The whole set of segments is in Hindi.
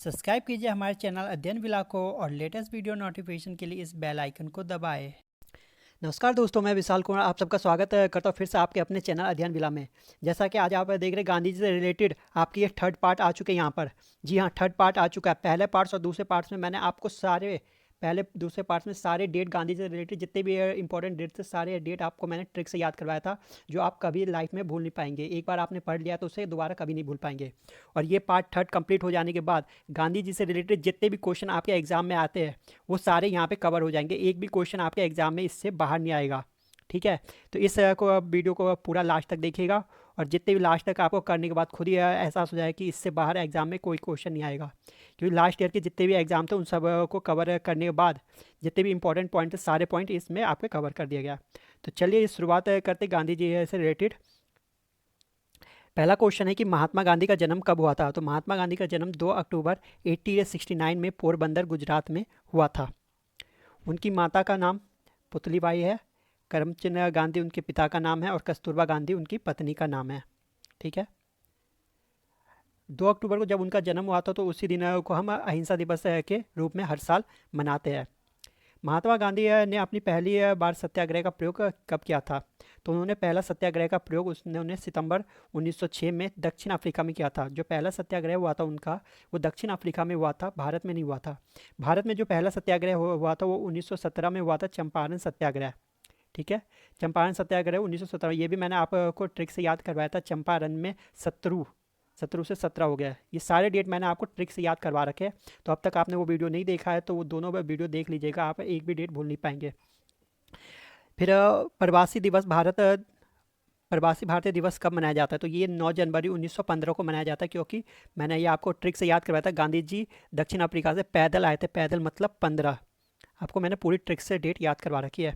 सब्सक्राइब कीजिए हमारे चैनल अध्ययन विला को और लेटेस्ट वीडियो नोटिफिकेशन के लिए इस बेल आइकन को दबाएं। नमस्कार दोस्तों, मैं विशाल कुमार आप सबका स्वागत करता हूँ फिर से आपके अपने चैनल अध्ययन विला में। जैसा कि आज आप देख रहे हैं गांधी जी से रिलेटेड आपकी ये थर्ड पार्ट आ चुके हैं यहाँ पर। जी हाँ, थर्ड पार्ट आ चुका है। पहले पार्ट्स और दूसरे पार्ट्स में मैंने आपको पहले दूसरे पार्ट्स में सारे डेट गांधी जी से रिलेटेड जितने भी इंपॉर्टेंट डेट थे सारे डेट आपको मैंने ट्रिक से याद करवाया था, जो आप कभी लाइफ में भूल नहीं पाएंगे। एक बार आपने पढ़ लिया तो उसे दोबारा कभी नहीं भूल पाएंगे। और ये पार्ट थर्ड कंप्लीट हो जाने के बाद गांधी जी से रिलेटेड जितने भी क्वेश्चन आपके एग्जाम में आते हैं वो सारे यहाँ पे कवर हो जाएंगे। एक भी क्वेश्चन आपके एग्जाम में इससे बाहर नहीं आएगा। ठीक है, तो इस वीडियो को पूरा लास्ट तक देखिएगा और जितने भी लास्ट तक आपको करने के बाद खुद ही एहसास हो जाए कि इससे बाहर एग्जाम में कोई क्वेश्चन नहीं आएगा, क्योंकि लास्ट ईयर के जितने भी एग्जाम थे उन सब को कवर करने के बाद जितने भी इंपॉर्टेंट पॉइंट थे सारे पॉइंट इसमें आपके कवर कर दिया गया। तो चलिए शुरुआत करते गांधी जी से रिलेटेड। पहला क्वेश्चन है कि महात्मा गांधी का जन्म कब हुआ था। तो महात्मा गांधी का जन्म 2 अक्टूबर 1869 में पोरबंदर गुजरात में हुआ था। उनकी माता का नाम पुतलीबाई है, करमचंद गांधी उनके पिता का नाम है और कस्तूरबा गांधी उनकी पत्नी का नाम है। ठीक है, 2 अक्टूबर को जब उनका जन्म हुआ था तो उसी दिन को हम अहिंसा दिवस के रूप में हर साल मनाते हैं। महात्मा गांधी ने अपनी पहली बार सत्याग्रह का प्रयोग कब किया था। तो उन्होंने पहला सत्याग्रह का प्रयोग उन्होंने सितंबर 1906 में दक्षिण अफ्रीका में किया था। जो पहला सत्याग्रह हुआ था उनका वो दक्षिण अफ्रीका में हुआ था, भारत में नहीं हुआ था। भारत में जो पहला सत्याग्रह हुआ था वो 1917 में हुआ था, चंपारण सत्याग्रह। ठीक है, चंपारण सत्याग्रह 1917। ये भी मैंने आपको ट्रिक से याद करवाया था। चंपारण में शत्रु शत्रु से 17 हो गया। ये सारे डेट मैंने आपको ट्रिक से याद करवा रखे हैं। तो अब तक आपने वो वीडियो नहीं देखा है तो वो दोनों वीडियो देख लीजिएगा, आप एक भी डेट भूल नहीं पाएंगे। फिर प्रवासी भारतीय दिवस कब मनाया जाता है। तो ये 9 जनवरी 1915 को मनाया जाता है, क्योंकि मैंने ये आपको ट्रिक से याद करवाया था। गांधी जी दक्षिण अफ्रीका से पैदल आए थे, पैदल मतलब 15। आपको मैंने पूरी ट्रिक से डेट याद करवा रखी है।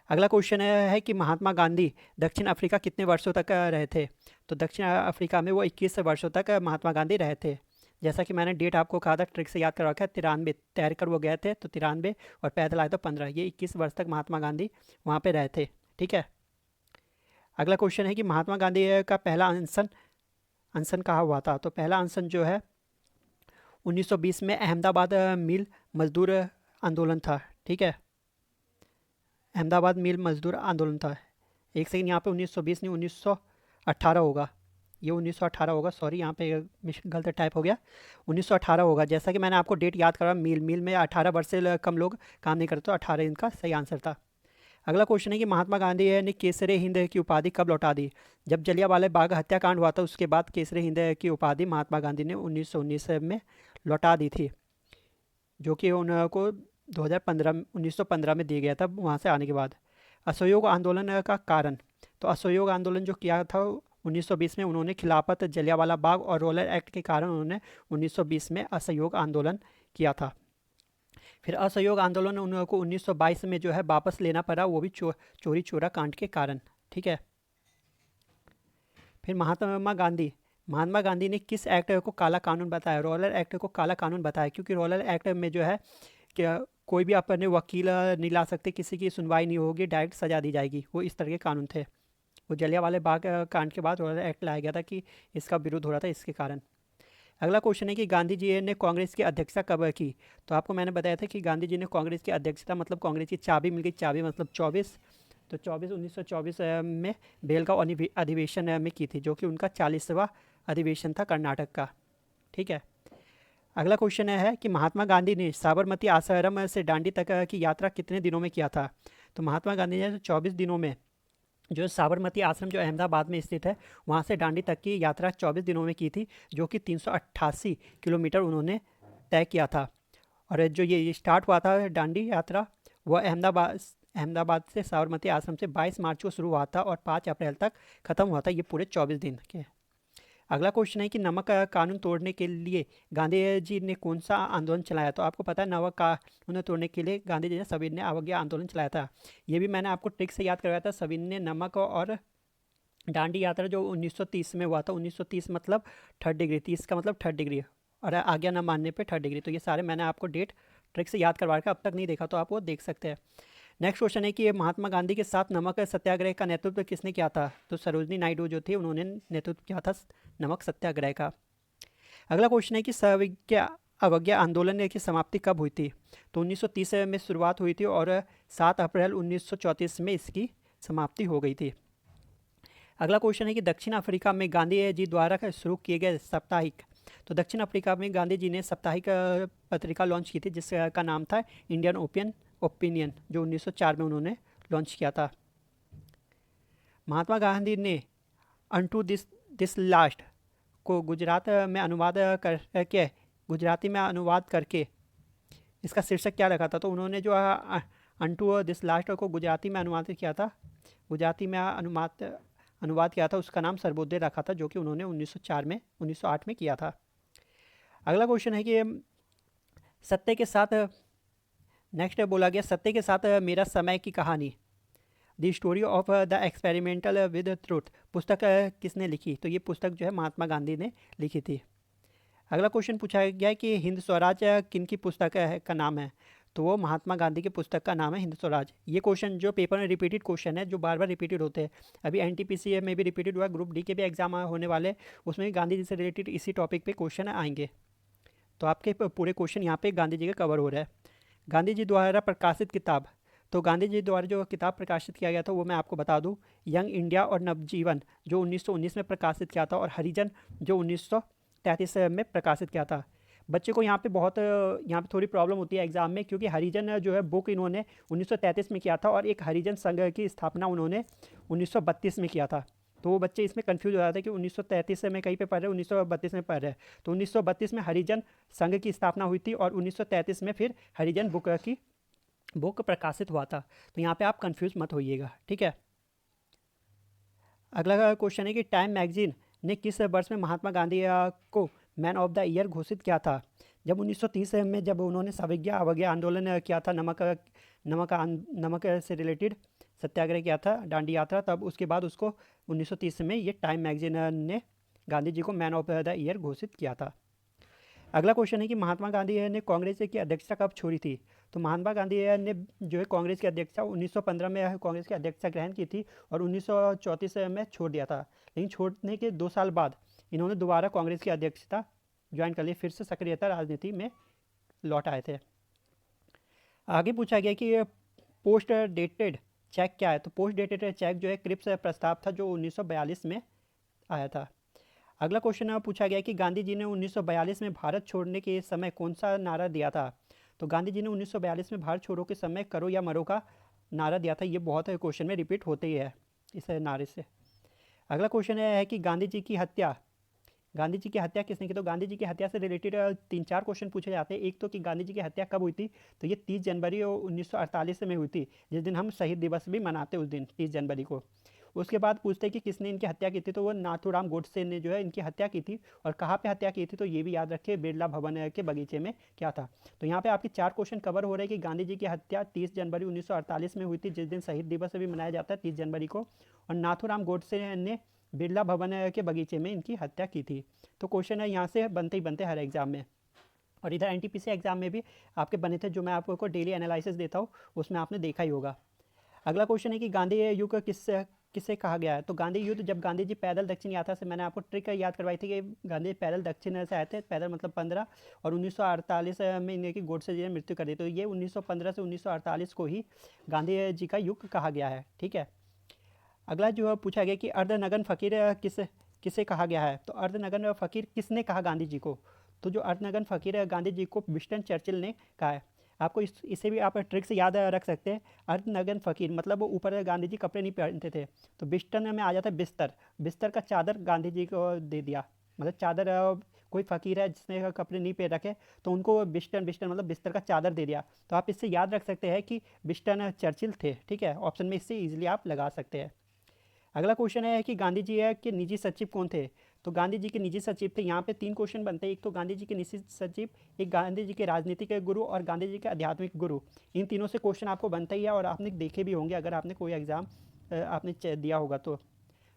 अगला क्वेश्चन है कि महात्मा गांधी दक्षिण अफ्रीका कितने वर्षों तक रहे थे। तो दक्षिण अफ्रीका में वो 21 वर्षों तक महात्मा गांधी रहे थे। जैसा कि मैंने डेट आपको कहा था ट्रिक से याद कर रखा है, 93 तैर कर वो गए थे तो 93 और पैदल आए तो 15। ये 21 वर्ष तक महात्मा गांधी वहाँ पे रहे थे। ठीक है, अगला क्वेश्चन है कि महात्मा गांधी का पहला अनशन अनशन कहाँ हुआ था। तो पहला अनशन जो है 1920 में अहमदाबाद मिल मजदूर आंदोलन था। ठीक है, अहमदाबाद मिल मजदूर आंदोलन था। एक सेकंड, यहाँ पे 1920 नहीं 1918 होगा, ये 1918 होगा। सॉरी, यहाँ पे गलत टाइप हो गया, 1918 होगा। जैसा कि मैंने आपको डेट याद करा, मिल में 18 वर्ष से कम लोग काम नहीं करते, तो 18 इनका सही आंसर था। अगला क्वेश्चन है कि महात्मा गांधी ने केसरे हिंद की उपाधि कब लौटा दी। जब जलियांवाला बाग हत्याकांड हुआ था उसके बाद केसरे हिंद की उपाधि महात्मा गांधी ने 1919 में लौटा दी थी, जो कि उनको 1915 में दिया गया था वहाँ से आने के बाद। असहयोग आंदोलन का कारण। तो असहयोग आंदोलन जो किया था 1920 में, उन्होंने खिलाफत, जलियांवाला बाग और रोलर एक्ट के कारण उन्होंने 1920 में असहयोग आंदोलन किया था। फिर असहयोग आंदोलन उनको 1922 में जो है वापस लेना पड़ा, वो भी चोरी चोरा कांड के कारण। ठीक है, फिर महात्मा गांधी ने किस एक्ट को काला कानून बताया। रोलर एक्ट को काला कानून बताया, क्योंकि रोलर एक्ट में जो है कि कोई भी अपने वकील नहीं ला सकते, किसी की सुनवाई नहीं होगी, डायरेक्ट सजा दी जाएगी। वो इस तरह के कानून थे। वो जलियांवाला बाग कांड के बाद रोलर एक्ट लाया गया था कि इसका विरोध हो रहा था, इसके कारण। अगला क्वेश्चन है कि गांधी जी ने कांग्रेस की अध्यक्षता कब की। तो आपको मैंने बताया था कि गांधी जी ने कांग्रेस की अध्यक्षता मतलब कांग्रेस की चाबी मिल गई, चाबी मतलब 24। तो 1924 में बेलगांव अधिवेशन में की थी, जो कि उनका 40वां अधिवेशन था कर्नाटक का। ठीक है, अगला क्वेश्चन है कि महात्मा गांधी ने साबरमती आश्रम से दांडी तक की यात्रा कितने दिनों में किया था। तो महात्मा गांधी ने 24 दिनों में जो साबरमती आश्रम जो अहमदाबाद में स्थित है वहाँ से दांडी तक की यात्रा 24 दिनों में की थी, जो कि 388 किलोमीटर उन्होंने तय किया था। और जो ये स्टार्ट हुआ था दांडी यात्रा, वह अहमदाबाद से साबरमती आश्रम से 22 मार्च को शुरू हुआ था और 5 अप्रैल तक ख़त्म हुआ था। ये पूरे 24 दिन के। अगला क्वेश्चन है कि नमक कानून तोड़ने के लिए गांधी जी ने कौन सा आंदोलन चलाया। तो आपको पता है नमक कानून तोड़ने के लिए गांधी जी ने सविनय अवज्ञा आंदोलन चलाया था। ये भी मैंने आपको ट्रिक से याद करवाया था। सविनय, नमक और दांडी यात्रा जो 1930 में हुआ था। 1930 मतलब 3rd डिग्री, 30 का मतलब 3rd डिग्री और आज्ञा न मानने पे 3rd डिग्री। तो ये सारे मैंने आपको डेट ट्रिक से याद करवा रखा, अब तक नहीं देखा तो आप वो देख सकते हैं। नेक्स्ट क्वेश्चन है कि ये महात्मा गांधी के साथ नमक सत्याग्रह का नेतृत्व किसने किया था। तो सरोजनी नायडू जो थी उन्होंने नेतृत्व किया था नमक सत्याग्रह का। अगला क्वेश्चन है कि सविज्ञा अवज्ञा आंदोलन की समाप्ति कब हुई थी? तो 1930 में शुरुआत हुई थी और 7 अप्रैल 1934 में इसकी समाप्ति हो गई थी। अगला क्वेश्चन है कि दक्षिण अफ्रीका में गांधी जी द्वारा शुरू किए गए साप्ताहिक, तो दक्षिण अफ्रीका में गांधी जी ने साप्ताहिक पत्रिका लॉन्च की थी जिसका नाम था इंडियन ओपिनियन, जो 1904 में उन्होंने लॉन्च किया था। महात्मा गांधी ने अनटू दिस लास्ट को गुजरात में अनुवाद करके गुजराती में अनुवाद करके इसका शीर्षक क्या रखा था? तो उन्होंने जो अनटू दिस लास्ट को गुजराती में अनुवादित किया था, गुजराती में अनुवाद किया था, उसका नाम सर्वोदय रखा था, जो कि उन्होंने 1908 में किया था। अगला क्वेश्चन है कि सत्य के साथ, नेक्स्ट बोला गया सत्य के साथ मेरा समय की कहानी, the story of the experimental with truth, पुस्तक किसने लिखी? तो ये पुस्तक जो है महात्मा गांधी ने लिखी थी। अगला क्वेश्चन पूछा गया है कि हिंद स्वराज किन की पुस्तक का नाम है? तो वो महात्मा गांधी की पुस्तक का नाम है हिंद स्वराज। ये क्वेश्चन जो पेपर में रिपीटेड क्वेश्चन है, जो बार बार रिपीटेड होते हैं, अभी एनटीपीसी में भी रिपीटेड हुआ, ग्रुप डी के भी एग्जाम होने वाले, उसमें भी गांधी जी से रिलेटेड इसी टॉपिक पे क्वेश्चन आएंगे। तो आपके पूरे क्वेश्चन यहाँ पे गांधी जी का कवर हो रहा है। गांधी जी द्वारा प्रकाशित किताब, तो गांधी जी द्वारा जो किताब प्रकाशित किया गया था वो मैं आपको बता दूं, यंग इंडिया और नवजीवन जो 1919 में प्रकाशित किया था, और हरिजन जो 1933 में प्रकाशित किया था। बच्चे को यहाँ पे थोड़ी प्रॉब्लम होती है एग्जाम में, क्योंकि हरिजन जो है बुक इन्होंने 1933 में किया था और एक हरिजन संघ की स्थापना उन्होंने 1932 में किया था। तो वो बच्चे इसमें कंफ्यूज हो जाते हैं कि 1933 में कहीं पे पढ़ रहे हैं, 1932 में पढ़ रहे हैं। तो 1932 में हरिजन संघ की स्थापना हुई थी और 1933 में फिर हरिजन बुक प्रकाशित हुआ था। तो यहाँ पे आप कंफ्यूज मत होइएगा, ठीक है। अगला क्वेश्चन है कि टाइम मैगजीन ने किस वर्ष में महात्मा गांधी को मैन ऑफ द ईयर घोषित किया था? जब 1930 में जब उन्होंने सविज्ञा अवज्ञा आंदोलन किया था, नमक से रिलेटेड सत्याग्रह किया था, दांडी यात्रा, तब उसके बाद उसको 1930 में ये टाइम मैगजीन ने गांधी जी को मैन ऑफ द ईयर घोषित किया था। अगला क्वेश्चन है कि महात्मा गांधी ने कांग्रेस की अध्यक्षता कब छोड़ी थी? तो महात्मा गांधी ने जो है कांग्रेस की अध्यक्षता 1915 में कांग्रेस की अध्यक्षता ग्रहण की थी और 1934 में छोड़ दिया था। लेकिन छोड़ने के 2 साल बाद इन्होंने दोबारा कांग्रेस की अध्यक्षता ज्वाइन कर ली, फिर से सक्रियता राजनीति में लौट आए थे। आगे पूछा गया कि पोस्ट डेटेड चेक क्या है? तो पोस्ट डेटेड चेक जो है क्रिप्स प्रस्ताव था जो 1942 में आया था। अगला क्वेश्चन पूछा गया कि गांधी जी ने 1942 में भारत छोड़ने के समय कौन सा नारा दिया था? तो गांधी जी ने 1942 में भारत छोड़ो के समय करो या मरो का नारा दिया था। ये बहुत क्वेश्चन में रिपीट होते ही है इस नारे से। अगला क्वेश्चन है कि गांधी जी की हत्या किसने की? तो गांधी जी की हत्या से रिलेटेड 3-4 क्वेश्चन पूछे जाते हैं। एक तो कि गांधी जी की हत्या कब हुई थी? तो ये 30 जनवरी 1948 में हुई थी, जिस दिन हम शहीद दिवस भी मनाते हैं, उस दिन 30 जनवरी को। उसके बाद पूछते हैं कि किसने इनकी हत्या की थी? तो वो नाथूराम गोडसे ने जो है इनकी हत्या की थी। और कहाँ पे हत्या की थी? तो ये भी याद रखिए, बिरला भवन के बगीचे में क्या था। तो यहाँ पे आपके 4 क्वेश्चन कवर हो रहे हैं कि गांधी जी की हत्या 30 जनवरी 1948 में हुई थी, जिस दिन शहीद दिवस भी मनाया जाता है 30 जनवरी को, और नाथूराम गोडसे ने बिरला भवन के बगीचे में इनकी हत्या की थी। तो क्वेश्चन है यहाँ से बनते ही बनते हर एग्जाम में। और इधर एनटीपीसी एग्जाम में भी आपके बने थे, जो मैं आपको डेली एनालिसिस देता हूँ, उसमें आपने देखा ही होगा। अगला क्वेश्चन है कि गांधी युग किसे कहा गया है? तो गांधी युद्ध जब गांधी जी पैदल दक्षिण यात्रा से, मैंने आपको ट्रिक याद करवाई थी कि गांधी पैदल दक्षिण से आए थे, पैदल मतलब 15, और 1948 में इनकी गोडसे जी ने मृत्यु कर दी। तो ये 1915 से 1948 को ही गांधी जी का युग कहा गया है, ठीक है। अगला जो पूछा गया कि अर्धनग्न फकीर किसे कहा गया है? तो अर्धनग्न फकीर किसने कहा गांधी जी को? तो जो अर्धनग्न फकीर है गांधी जी को विंस्टन चर्चिल ने कहा है। आपको इसे भी आप ट्रिक से याद रख सकते हैं। अर्धनग्न फकीर मतलब वो ऊपर गांधी जी कपड़े नहीं पहनते थे, तो विंस्टन में आ जाता है बिस्तर का चादर गांधी जी को दे दिया। मतलब चादर, कोई फकीर है जिसने कपड़े नहीं पहन रखे तो उनको विंस्टन मतलब बिस्तर का चादर दे दिया। तो आप इससे याद रख सकते हैं कि विंस्टन चर्चिल थे, ठीक है। ऑप्शन में इससे ईजिली आप लगा सकते हैं। अगला क्वेश्चन है कि गांधी जी के निजी सचिव कौन थे? तो गांधी जी के निजी सचिव थे, यहाँ पे 3 क्वेश्चन बनते हैं। एक तो गांधी जी के निजी सचिव, एक गांधी जी के राजनीतिक गुरु, और गांधी जी के आध्यात्मिक गुरु। इन तीनों से क्वेश्चन आपको बनता ही है और आपने देखे भी होंगे अगर आपने कोई एग्जाम आपने दिया होगा तो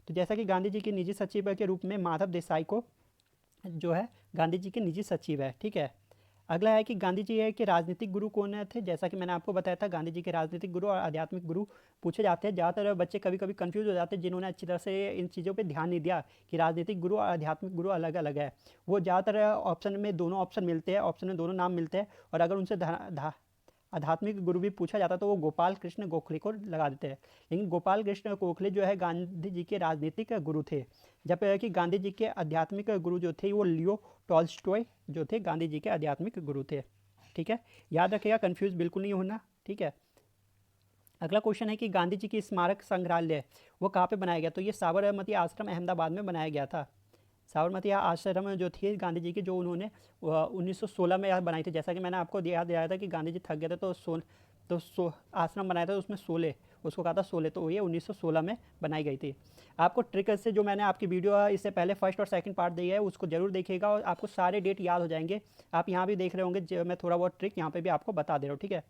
जैसा कि गांधी जी के निजी सचिव के रूप में माधव देसाई को जो है गांधी जी के निजी सचिव है, ठीक है। अगला है कि गांधी जी के राजनीतिक गुरु कौन थे। जैसा कि मैंने आपको बताया था, गांधी जी के राजनीतिक गुरु और आध्यात्मिक गुरु पूछे जाते हैं। ज़्यादातर बच्चे कभी कभी कंफ्यूज हो जाते हैं, जिन्होंने अच्छी तरह से इन चीज़ों पे ध्यान नहीं दिया कि राजनीतिक गुरु और आध्यात्मिक गुरु अलग अलग है। वो ज़्यादातर ऑप्शन में दोनों ऑप्शन मिलते हैं, ऑप्शन में दोनों नाम मिलते हैं, और अगर उनसे आध्यात्मिक गुरु भी पूछा जाता तो वो गोपाल कृष्ण गोखले को लगा देते हैं। लेकिन गोपाल कृष्ण गोखले जो है गांधी जी के राजनीतिक गुरु थे, जबकि गांधी जी के आध्यात्मिक गुरु जो थे वो लियो टॉल्स्टॉय जो थे गांधी जी के आध्यात्मिक गुरु थे। ठीक है, याद रखिएगा, कंफ्यूज बिल्कुल नहीं होना। ठीक है, अगला क्वेश्चन है कि गांधी जी की स्मारक संग्रहालय वो कहाँ पे बनाया गया। तो ये साबरमती आश्रम अहमदाबाद में बनाया गया था। साबरमती आश्रम जो थी गांधी जी की, जो उन्होंने 1916 में बनाई थी। जैसा कि मैंने आपको याद दिलाया था कि गांधी जी थक गए थे तो आश्रम बनाया था, उसमें 16, उसको कहा था 16, तो ये 1916 में बनाई गई थी। आपको ट्रिक से जो मैंने आपकी वीडियो इससे पहले फर्स्ट और सेकंड पार्ट दिया है उसको जरूर देखिएगा, और आपको सारे डेट याद हो जाएंगे। आप यहाँ भी देख रहे होंगे, जो मैं थोड़ा बहुत ट्रिक यहाँ पे भी आपको बता दे रहा हूँ। ठीक है,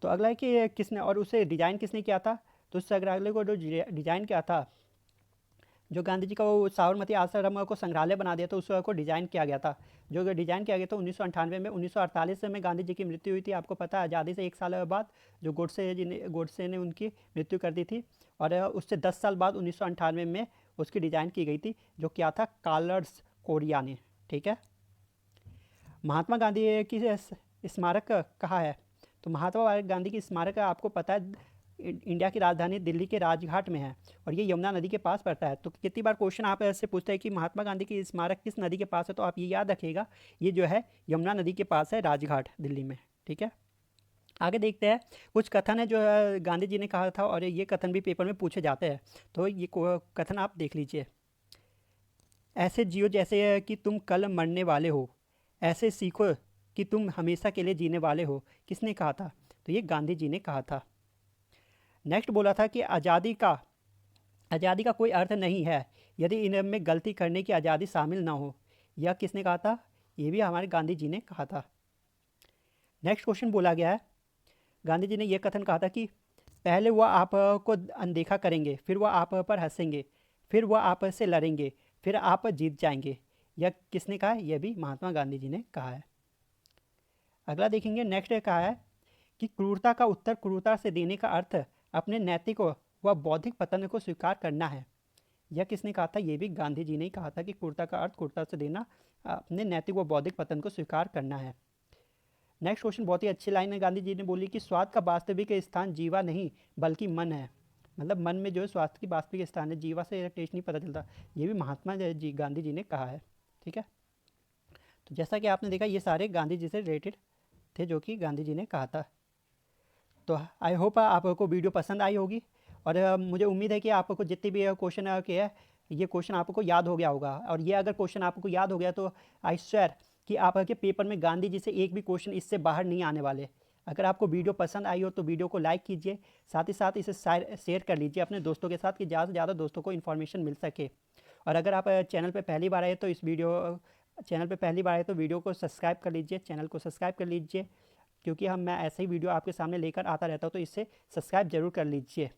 तो अगला है कि किसने और उसे डिज़ाइन किसने किया था। तो उस संग्रहालय को जो डिज़ाइन किया था, जो गांधी जी का वो साबरमती आश्रम को संग्रहालय बना दिया, तो उसको डिज़ाइन किया गया था। जो डिज़ाइन किया गया था 1998 में। 1948 में गांधी जी की मृत्यु हुई थी। आपको पता है, आज़ादी से 1 साल बाद जो गोडसे ने उनकी मृत्यु कर दी थी, और उससे 10 साल बाद 1998 में उसकी डिज़ाइन की गई थी, जो क्या था, कार्लस कोरिया ने। ठीक है, महात्मा गांधी की स्मारक कहाँ है। तो महात्मा गांधी की स्मारक आपको पता है इंडिया की राजधानी दिल्ली के राजघाट में है, और ये यमुना नदी के पास पड़ता है। तो कितनी बार क्वेश्चन आप ऐसे पूछते हैं कि महात्मा गांधी की स्मारक किस नदी के पास है, तो आप ये याद रखिएगा, ये जो है यमुना नदी के पास है, राजघाट, दिल्ली में। ठीक है, आगे देखते हैं। कुछ कथन है जो गांधी जी ने कहा था, और ये कथन भी पेपर में पूछे जाते हैं, तो ये कथन आप देख लीजिए। ऐसे जियो जैसे कि तुम कल मरने वाले हो, ऐसे सीखो कि तुम हमेशा के लिए जीने वाले हो। किसने कहा था। तो ये गांधी जी ने कहा था। नेक्स्ट बोला था कि आज़ादी का कोई अर्थ नहीं है यदि इनमें गलती करने की आज़ादी शामिल ना हो। यह किसने कहा था। ये भी हमारे गांधी जी ने कहा था। नेक्स्ट क्वेश्चन बोला गया है, गांधी जी ने यह कथन कहा था कि पहले वह आपको अनदेखा करेंगे, फिर वह आप पर हंसेंगे, फिर वह आप से लड़ेंगे, फिर आप जीत जाएंगे। यह किसने कहा है। यह भी महात्मा गांधी जी ने कहा है। अगला देखेंगे, नेक्स्ट कहा है कि क्रूरता का उत्तर क्रूरता से देने का अर्थ अपने नैतिक व बौद्धिक पतन को स्वीकार करना है। यह किसने कहा था। यह भी गांधी जी ने ही कहा था कि क्रूरता का अर्थ क्रूरता से देना, अपने नैतिक व बौद्धिक पतन को स्वीकार करना है। नेक्स्ट क्वेश्चन बहुत ही अच्छी लाइन है, गांधी जी ने बोली कि स्वाद का वास्तविक स्थान जीवा नहीं बल्कि मन है। मतलब मन में जो है स्वास्थ्य की वास्तविक स्थान है, जीवा से टेस्ट नहीं पता चलता। ये भी महात्मा जी गांधी जी ने कहा है। ठीक है, तो जैसा कि आपने देखा, ये सारे गांधी जी से रिलेटेड थे जो कि गांधी जी ने कहा था। तो आई होप आपको वीडियो पसंद आई होगी, और मुझे उम्मीद है कि आपको जितने भी क्वेश्चन के है, ये क्वेश्चन आपको याद हो गया होगा। और ये अगर क्वेश्चन आपको याद हो गया तो आई श्योर कि आपके पेपर में गांधी जी से एक भी क्वेश्चन इससे बाहर नहीं आने वाले। अगर आपको वीडियो पसंद आई हो तो वीडियो को लाइक कीजिए, साथ ही साथ इसे शेयर कर लीजिए अपने दोस्तों के साथ, कि ज़्यादा से ज़्यादा दोस्तों को इन्फॉर्मेशन मिल सके। और अगर आप चैनल पर पहली बार आए तो वीडियो को सब्सक्राइब कर लीजिए, चैनल को सब्सक्राइब कर लीजिए, क्योंकि मैं ऐसे ही वीडियो आपके सामने लेकर आता रहता हूँ, तो इससे सब्सक्राइब जरूर कर लीजिए।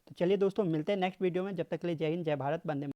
तो चलिए दोस्तों, मिलते हैं नेक्स्ट वीडियो में। जब तक के लिए जय हिंद, जय भारत, वंदे मातरम।